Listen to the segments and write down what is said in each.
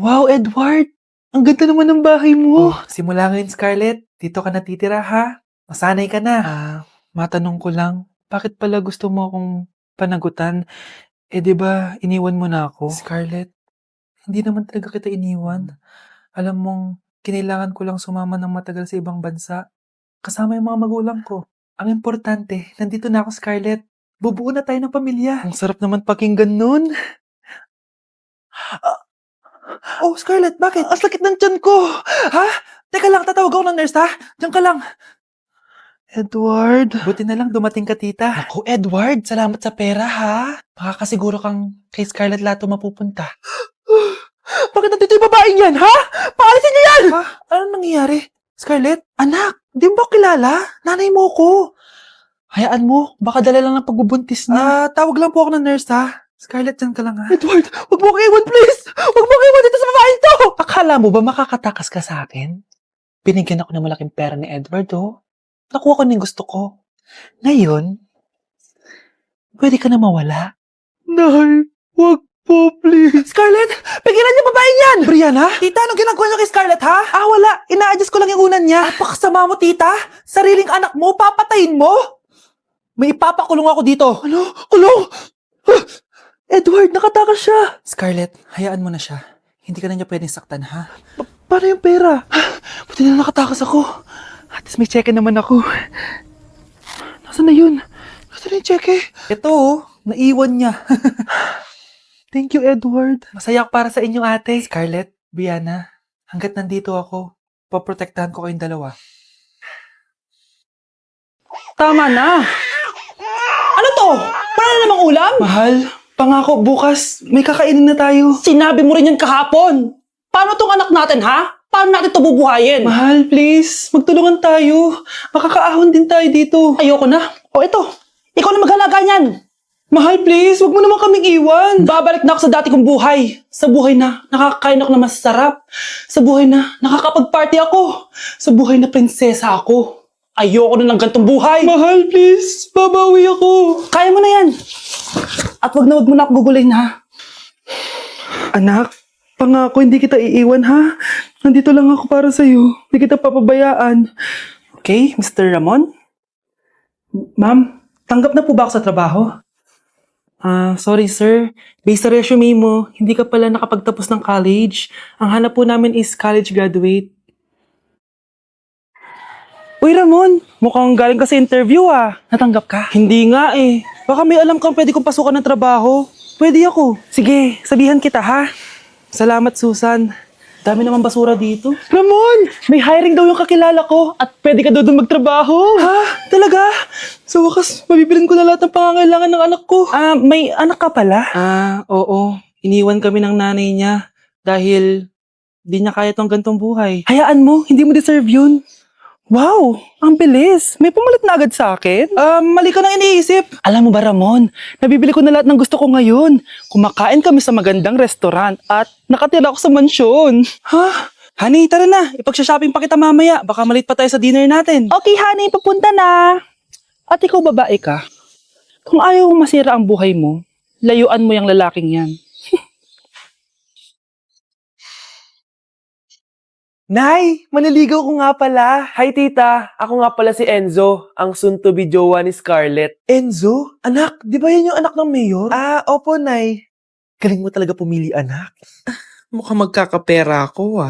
Wow, Edward! Ang ganda naman ng bahay mo. Oh, simula ngayon, Scarlett. Dito ka natitira, ha? Masanay ka na. Matanong ko lang, bakit pala gusto mo akong panagutan? Eh, di ba, iniwan mo na ako? Scarlett, hindi naman talaga kita iniwan. Alam mong, kinailangan ko lang sumama ng matagal sa ibang bansa. Kasama yung mga magulang ko. Ang importante, nandito na ako, Scarlett. Bubuo na tayo ng pamilya. Ang sarap naman pakinggan nun. Oh, Scarlett, bakit? Ang sakit ng tiyan ko! Ha? Teka lang, tatawag ako ng nurse, ha? Diyan ka lang. Edward. Buti na lang dumating ka, tita. Ako, Edward, salamat sa pera, ha? Makakasiguro kang kay Scarlett Lato mapupunta. Bakit nandito yung babaeng yan, ha? Paalisin niyo yan! Ha? Anong nangyayari? Scarlett? Anak, di mo ba kilala? Nanay mo ko. Hayaan mo, baka dala lang ng pagbubuntis niya. Tawag lang po ako ng nurse, ha? Scarlett, dyan ka lang, ha? Edward, wag mo akong iwan, please! Wag mo akong iwan dito sa babaeng to! Akala mo ba makakatakas ka sa akin? Binigyan ako ng malaking pera ni Edward, oh. Nakuha ko na yung gusto ko. Ngayon, pwede ka na mawala. Nay, wag po, please. Scarlett, pigilan niyo babaeng yan! Brianna? Tita, anong ginagawa niyo kay Scarlett, ha? Wala. Ina-adjust ko lang yung unan niya. Napakasama mo, tita! Sariling anak mo, papatayin mo! May ipapakulong ako dito. Ano? Kulong! Edward, nakatakas siya. Scarlett, hayaan mo na siya. Hindi ka na niya pwedeng saktan, ha? Paano yung pera? Buti na nakatakas ako. At least may cheque naman ako. Nasaan na yun? Nasaan na yung cheque? Ito, naiwan niya. Thank you, Edward. Masaya ako para sa inyo, ate. Scarlett, Brianna, hanggat nandito ako, poprotektahan ko kayong dalawa. Tama na! Ano to? Wala na namang ulam? Mahal, pangako bukas may kakainin na tayo. Sinabi mo rin yan kahapon. Paano tong anak natin, ha? Paano natin to bubuhayin? Mahal, please, magtulungan tayo. Makakaahon din tayo dito. Ayoko na. O ito, ikaw na maghalaga niyan. Mahal, please, wag mo naman kaming iwan. Babalik na ako sa dati kong buhay. Sa buhay na nakakakain ako na masarap. Sa buhay na nakakapag-party ako. Sa buhay na prinsesa ako. Ayoko na ng gantong buhay. Mahal, please, babawi ako. Kaya mo na yan. At wag mo na ako gugulin, ha? Anak, pangako hindi kita iiwan, ha? Nandito lang ako para sa'yo. Hindi kita papabayaan. Okay, Mr. Ramon? Ma'am, tanggap na po ba ako sa trabaho? Sorry sir. Based sa resume mo, hindi ka pala nakapagtapos ng college. Ang hanap po namin is college graduate. Uy Ramon, mukhang galing ka sa interview Natanggap ka? Hindi nga eh. Baka may alam kang pwede kong pasukan ng trabaho. Pwede ako. Sige, sabihan kita ha. Salamat Susan. Dami naman basura dito. Ramon! May hiring daw yung kakilala ko at pwede ka daw doon magtrabaho. Ha? Talaga? Sa wakas, mabibilin ko na lahat ng pangangailangan ng anak ko. May anak ka pala? Oo. Iniwan kami ng nanay niya dahil di niya kaya tong gantong buhay. Hayaan mo, hindi mo deserve yun. Wow, ang bilis. May pumalit na agad sa akin? Mali ka nang iniisip. Alam mo ba Ramon, nabibili ko na lahat ng gusto ko ngayon. Kumakain kami sa magandang restaurant at nakatira ako sa mansyon. Ha? Honey, tara na. Ipag-shopping pa kita mamaya. Baka malit pa tayo sa dinner natin. Okay, honey, papunta na. At ikaw babae ka. Kung ayaw mong masira ang buhay mo, layuan mo yung lalaking yan. Nay, maniligaw ko nga pala. Hi, tita. Ako nga pala si Enzo, ang soon-to-be jowa ni Scarlett. Enzo? Anak, di ba yan yung anak ng mayor? Opo, Nay. Galing mo talaga pumili, anak. Mukhang magkakapera ako,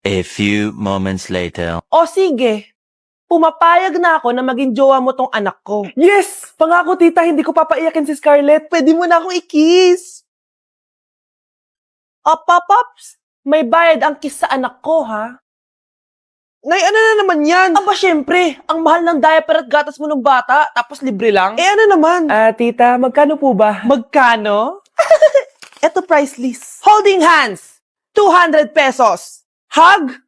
A few moments later. O sige, pumapayag na ako na maging jowa mo tong anak ko. Yes! Pangako, tita, hindi ko papaiyakin si Scarlett. Pwede mo na akong i-kiss. Pops, may bayad ang kiss sa anak ko, ha? Nay, ano na naman yan? Aba, syempre, ang mahal ng diaper at gatas mo ng bata, tapos libre lang. Ano naman? Tita, magkano po ba? Magkano? Eto price list. Holding hands, 200 pesos. Hug,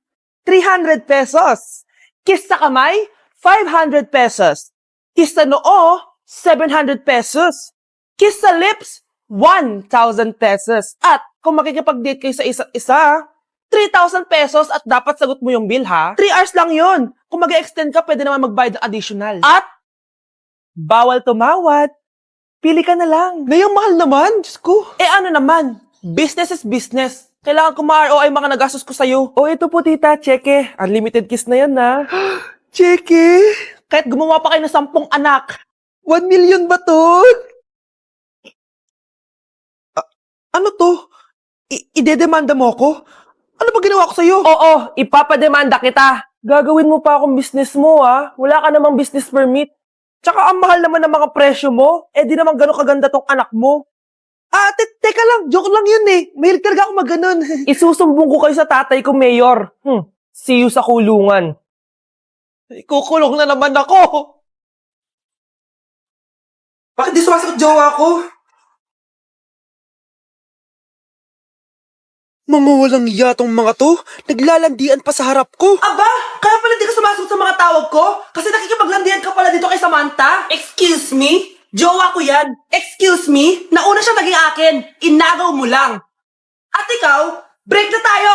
300 pesos. Kiss sa kamay, 500 pesos. Kiss sa noo, 700 pesos. Kiss sa lips, 1,000 pesos. At kung makikipag-date kayo sa isa't isa, 3,000 pesos at dapat sagot mo yung bill, ha? 3 hours lang yun. Kung mag-extend ka, pwede naman magbayad ng additional. At, bawal tumawad. Pili ka na lang. Ngayong mahal naman, Diyos ko. Ano naman, business is business. Kailangan ko ma-ROI mga nagastos ko sa'yo. Oh, ito po, tita. Cheque. Unlimited kiss na yan, na. Cheque? Kahit gumawa pa kayo ng 10 anak. 1 million ba to? Ano to? Idedemanda mo ako? Ano ba ginawa ko sa'yo? Oo, ipapademanda kita. Gagawin mo pa akong business mo, ha? Wala ka namang business permit. Tsaka ang mahal naman ng mga presyo mo. Eh, di naman gano'ng kaganda tong anak mo. Teka lang, joke lang yun eh. Mahilig talaga ako maganon. Isusumbong ko kayo sa tatay ko, Mayor. See you sa kulungan. Kukulong na naman ako. Bakit di sumasagot jowa ko? Mga walang iya tong mga to. Naglalandian pa sa harap ko. Aba, kaya pala di ka sumasagot sa mga tawag ko? Kasi nakikipaglandian ka pala dito kay Samantha? Excuse me? Jowa ko yan. Excuse me? Nauna siya naging akin. Inagaw mo lang. At ikaw, break na tayo!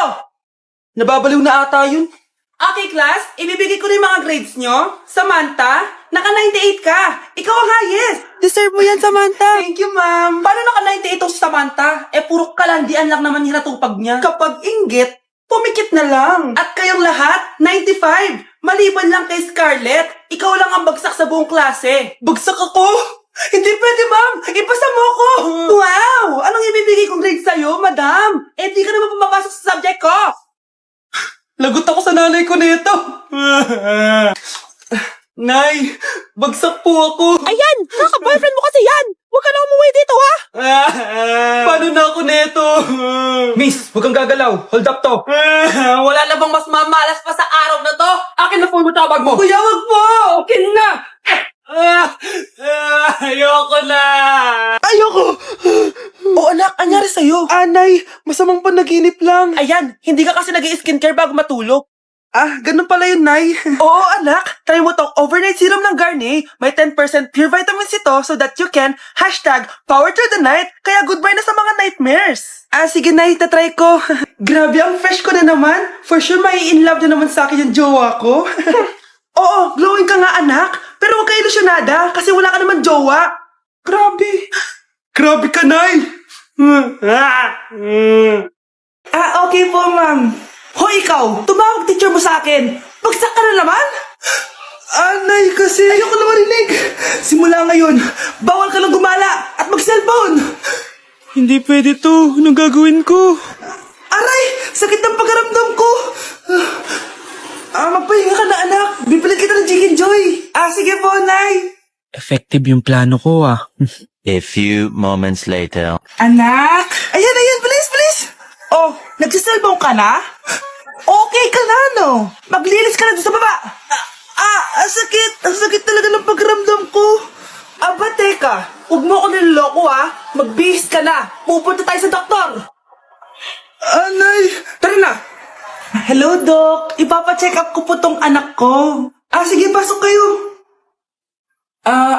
Nababaliw na ata yun. Okay, class, ibibigay ko na yung mga grades nyo. Samantha, naka-98 ka. Ikaw ang highest. Deserve mo yan, Samantha. Thank you, ma'am. Paano naka-98 si Samantha? Eh, puro kalandian lang naman hinatupag niya. Kapag inggit, pumikit na lang. At kayong lahat, 95. Maliban lang kay Scarlett, ikaw lang ang bagsak sa buong klase. Bagsak ako? Hindi pwede, ma'am. Ipasa mo ako. Wow! Anong ibibigay kong grade sa'yo, madam? Eh, di ka naman pumapasok sa subject ko. Lagot ako sa nanay ko nito. Nay, bagsak po ako. Ayan! Kaka-boyfriend mo kasi yan! Huwag ka na umuwi dito, ha? Paano na ako nito? Miss, huwag kang gagalaw. Hold up to. Wala na bang mas mamalas pa sa araw na to? Akin na phone mo tabag mo. Kuya, wag po. Okay na. Ayoko na. Ayoko. Oh anak, anyari sa'yo? Anay, masamang panaginip lang. Ayan, hindi ka kasi nag-i-skincare bago matulog. Ganun pala yun, Nay. Oo anak, try mo tong overnight serum ng Garnier. May 10% pure vitamins ito so that you can #power through the night. Kaya goodbye na sa mga nightmares. Sige, Nay, tatry ko. Grabe, ang fresh ko na naman. For sure, may in love na naman sa akin yung jowa ko. Oo, glowing ka nga anak. Pero huwag ka ilusyonada kasi wala ka naman jowa. Grabe. Grabe ka, Nay. Okay po, ma'am. Hoy, ikaw! Tumawag teacher mo sa akin! Bagsak ka na naman? Nay, kasi ayoko na marinig. Simula ngayon, bawal ka lang gumala at mag-cellphone! Hindi pwede to. Anong gagawin ko? Aray! Sakit ng pagkaramdam ko! Magpahinga ka na, anak. Bipilit kita ng Chicken Joy. Sige po, Nay. Effective yung plano ko, A few moments later. Anak! Ayan, please, please! Oh, nagsiselfone ka na? Okay ka na, no? Maglinis ka na doon sa baba. Sakit. Ang sakit talaga ng pagramdam ko. Aba, teka. Huwag mo ako niloloko, ha? Magbihis ka na. Pupunta tayo sa doktor. Nay. Tara na. Hello, Doc. Ipapacheck up ko po tong anak ko. Sige, pasok kayo.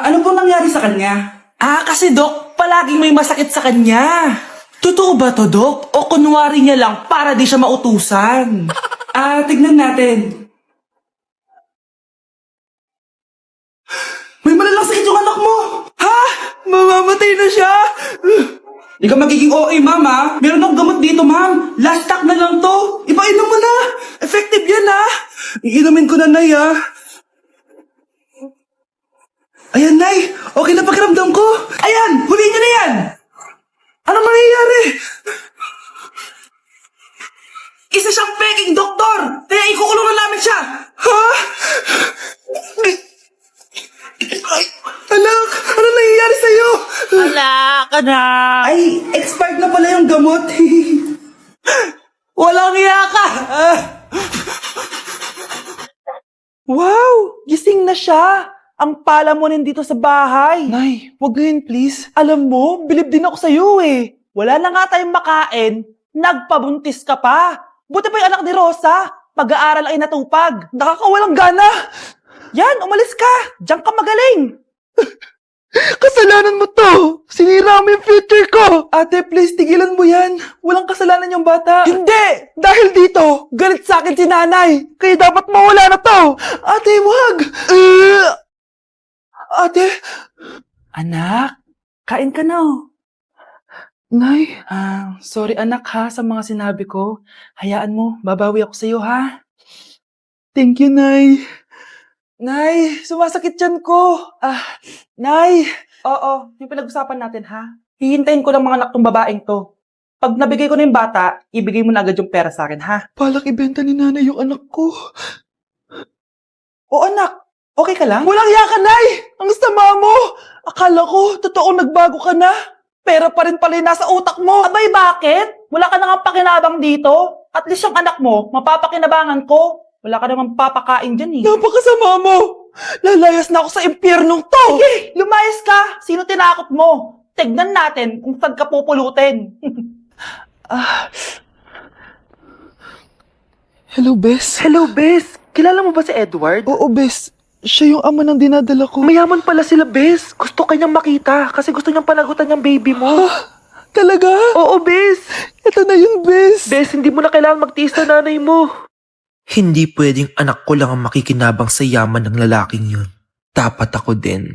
Ano po nangyari sa kanya? Kasi Doc, palaging may masakit sa kanya. Totoo ba to, Doc? O kunwari niya lang para di siya mautusan? Tignan natin. May malalang sakit yung anak mo! Ha? Mamamatay na siya? Di ka magiging OA, ma'am, ha? Meron akong gamot dito, ma'am. Last stock na lang to. Ipainom mo na. Effective yan, ha? Iinumin ko na, Nay, Ayan, Nay. Okay na pakiramdam ko. Ayan! Huliin niyo na yan! Ano mangyayari? Isa siyang peking doktor! Kaya ikukulong na namin siya! Ha? Anak, ano nangyayari sa'yo? Ay, expired na pala yung gamot. Walang hiya ka! Wow! Gising na siya! Ang pala mo nandito sa bahay. Nay, wag ngayon, please. Alam mo, bilib din ako sa'yo eh. Wala na nga tayong makain, nagpabuntis ka pa. Buti pa yung anak ni Rosa, pag-aaral ay natupag. Nakakawalang gana. Yan, umalis ka. Diyan ka magaling. Kasalanan mo to! Sinira mo yung future ko! Ate, please, tigilan mo yan. Walang kasalanan yung bata. Hindi! Dahil dito, galit sa akin si nanay. Kaya dapat mawala na to. Ate, wag! Ate, Anak, kain ka na oh. Nay, Sorry anak ha sa mga sinabi ko. Hayaan mo, babawi ako sa'yo ha. thank you, Nay. Nay, sumasakit yan ko. Nay. Oo, yung pinag-usapan natin ha. Hihintayin ko lang mga anak tong babaeng to. Pag nabigay ko na yung bata, ibigay mo na agad yung pera sa akin ha. Balak ibenta ni nanay yung anak ko. O anak, okay ka lang? Walang iya ka, Nay! Ang sama mo! Akala ko, totoo nagbago ka na. Pera pa rin pala yung nasa utak mo. Abay, bakit? Wala ka nang pakinabang dito. At least yung anak mo, mapapakinabangan ko. Wala ka namang papakain dyan eh. Napakasama mo! Lalayas na ako sa impyernong to! Sige, lumayas ka. Sino tinakot mo? Tignan natin kung saan ka pupulutin. Hello, Bes. Hello, Bes. Kilala mo ba si Edward? Oo, Bes. Siya yung ama ng dinadala ko. Mayaman pala sila, Bes. Gusto kanyang makita kasi gusto niyang panagutan yung baby mo. Talaga? Oo, Bes. Ito na yun, Bes. Bes, hindi mo na kailangan magtiis na nanay mo. Hindi pwedeng anak ko lang ang makikinabang sa yaman ng lalaking yun. Dapat ako din.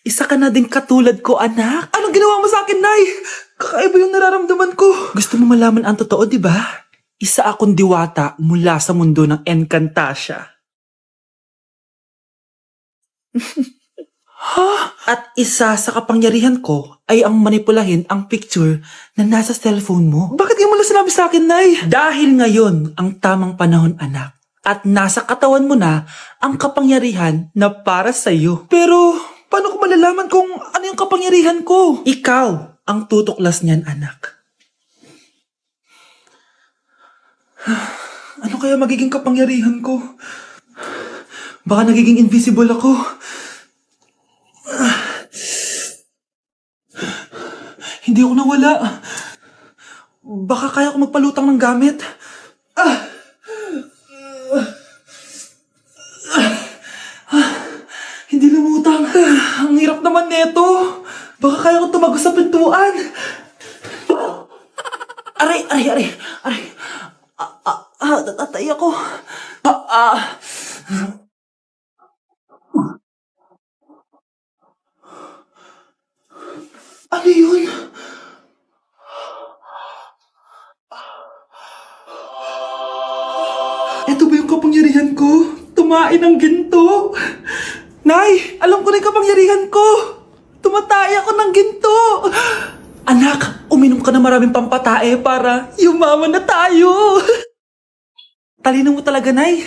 Isa ka na din katulad ko, anak. Anong ginawa mo sa akin, Nay? Kakaiba yung nararamdaman ko. Gusto mo malaman ang totoo, di ba? Isa akong diwata mula sa mundo ng Encantasia. At isa sa kapangyarihan ko ay ang manipulahin ang picture na nasa cellphone mo. Bakit yung mo lang sinabi sa akin, Nay? Dahil ngayon ang tamang panahon, anak. At nasa katawan mo na ang kapangyarihan na para sa'yo. Pero, paano ko malalaman kung ano yung kapangyarihan ko? Ikaw ang tutuklas niyan, anak. Ano kaya magiging kapangyarihan ko? Baka nagiging invisible ako. Hindi ako nawala. Baka kaya ko magpalutang ng gamit. Hindi lumutang. Ang hirap naman neto. Baka kaya ko tumagos sa pintuan. Aray, aray, aray, aray. Natatay ako. Ano yun? Ito ba yung kapangyarihan ko? Tumain ng ginto. Nay, alam ko na yung kapangyarihan ko. Tumatay ako ng ginto. Anak, uminom ka na maraming pampatae para Yumaman na tayo. talino mo talaga, Nay.